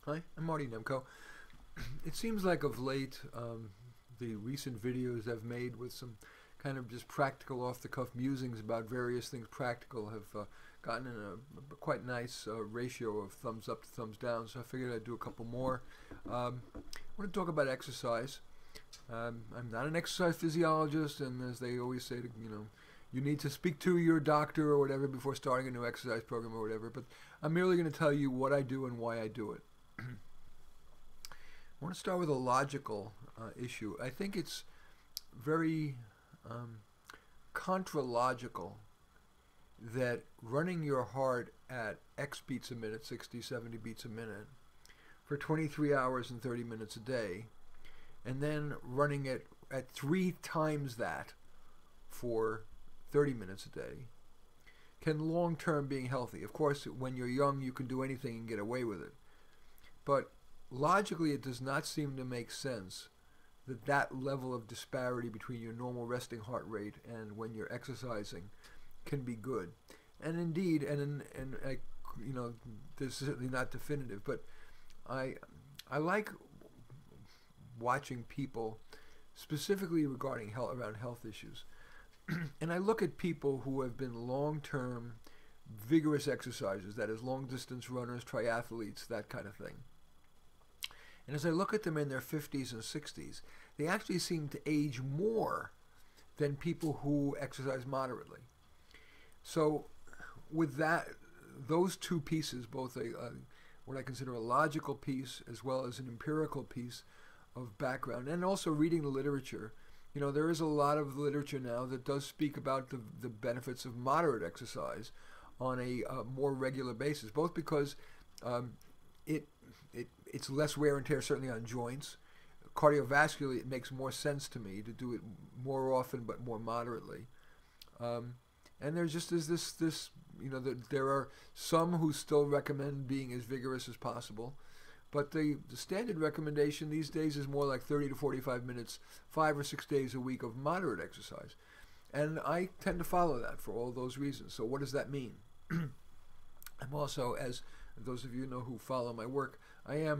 Hi, I'm Marty Nemko. It seems like of late, the recent videos I've made with some kind of just practical off-the-cuff musings about various things practical have gotten in a quite nice ratio of thumbs up to thumbs down, so I figured I'd do a couple more. I want to talk about exercise. I'm not an exercise physiologist, and as they always say, you need to speak to your doctor or whatever before starting a new exercise program or whatever, but I'm merely going to tell you what I do and why I do it. I want to start with a logical issue. I think it's very contra-logical that running your heart at X beats a minute, 60, 70 beats a minute, for 23 hours and 30 minutes a day, and then running it at 3 times that for 30 minutes a day, can long-term being healthy. Of course, when you're young, you can do anything and get away with it. But logically, it does not seem to make sense that that level of disparity between your normal resting heart rate and when you're exercising can be good. And indeed, this is certainly not definitive, but I like watching people, specifically regarding around health issues, and I look at people who have been long-term vigorous exercisers, that is, long-distance runners, triathletes, that kind of thing. And as I look at them in their 50s and 60s, they actually seem to age more than people who exercise moderately. So with that, those two pieces, both what I consider a logical piece as well as an empirical piece of background, and also reading the literature, there is a lot of literature now that does speak about the benefits of moderate exercise on a more regular basis, both because it's less wear and tear, certainly on joints. Cardiovascularly, it makes more sense to me to do it more often but more moderately. And there just is this there are some who still recommend being as vigorous as possible, but the standard recommendation these days is more like 30 to 45 minutes, 5 or 6 days a week of moderate exercise. And I tend to follow that for all those reasons. So what does that mean? I'm also, as those of you know who follow my work, I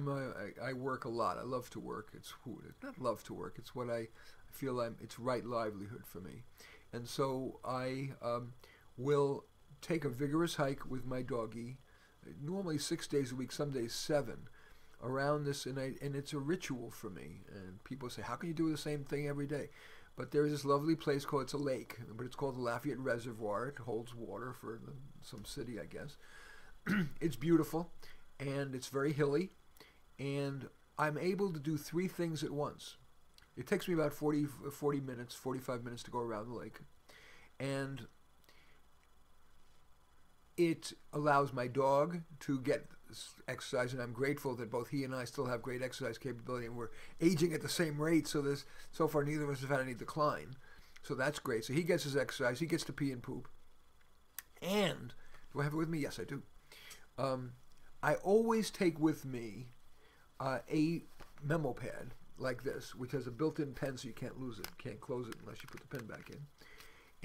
work a lot. I love to work. It's not love to work. It's what I feel it's right livelihood for me. And so I will take a vigorous hike with my doggie, normally 6 days a week, some days 7, around this, and it's a ritual for me. And people say, how can you do the same thing every day? But there's this lovely place it's a lake, but it's called the Lafayette Reservoir. It holds water for some city, I guess. It's beautiful, and it's very hilly, and I'm able to do 3 things at once. It takes me about 40 minutes, 45 minutes to go around the lake, and it allows my dog to get exercise, and I'm grateful that both he and I still have great exercise capability, and we're aging at the same rate, so far neither of us have had any decline. So that's great. So he gets his exercise, he gets to pee and poop. And, do I have it with me? Yes, I do. I always take with me a memo pad like this, which has a built-in pen so you can't lose it, can't close it unless you put the pen back in.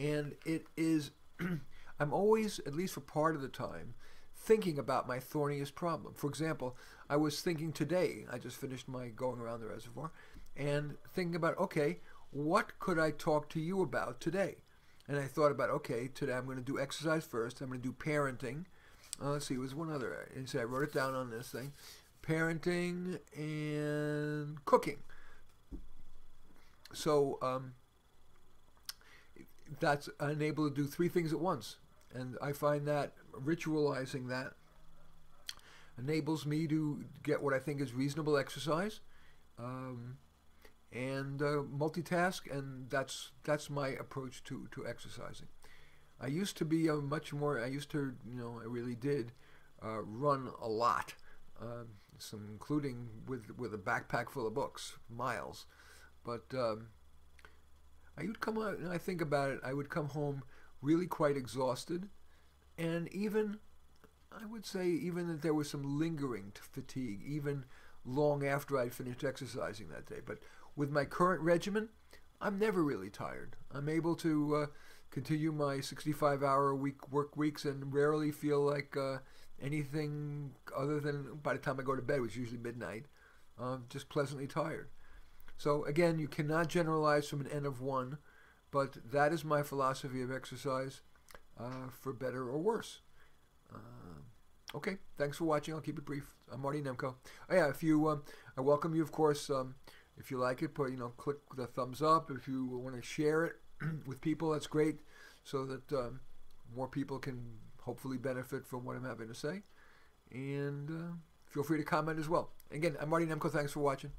And it is, I'm always, at least for part of the time, thinking about my thorniest problem. For example, I was thinking today, I just finished my going around the reservoir, and thinking about, okay, what could I talk to you about today? And I thought about, okay, today I'm going to do exercise first, I'm going to do parenting. Let's see, it was one other, and so I wrote it down on this thing, parenting and cooking. So I'm able to do 3 things at once. And I find that ritualizing that enables me to get what I think is reasonable exercise and multitask, and that's my approach to exercising. I used to be I really did run a lot, including with a backpack full of books, miles. But I would come out, and I think about it, I would come home really quite exhausted, and even, I would say, even that there was some lingering fatigue, even long after I'd finished exercising that day. But with my current regimen, I'm never really tired. I'm able to continue my 65-hour work weeks and rarely feel like anything other than by the time I go to bed, which is usually midnight, just pleasantly tired. So again, you cannot generalize from an N of 1, but that is my philosophy of exercise, for better or worse. Okay, thanks for watching. I'll keep it brief. I'm Marty Nemko. Oh yeah, if you, I welcome you, of course. If you like it, click the thumbs up. If you want to share it with people, that's great, so that more people can hopefully benefit from what I'm having to say. And feel free to comment as well. Again, I'm Marty Nemko. Thanks for watching.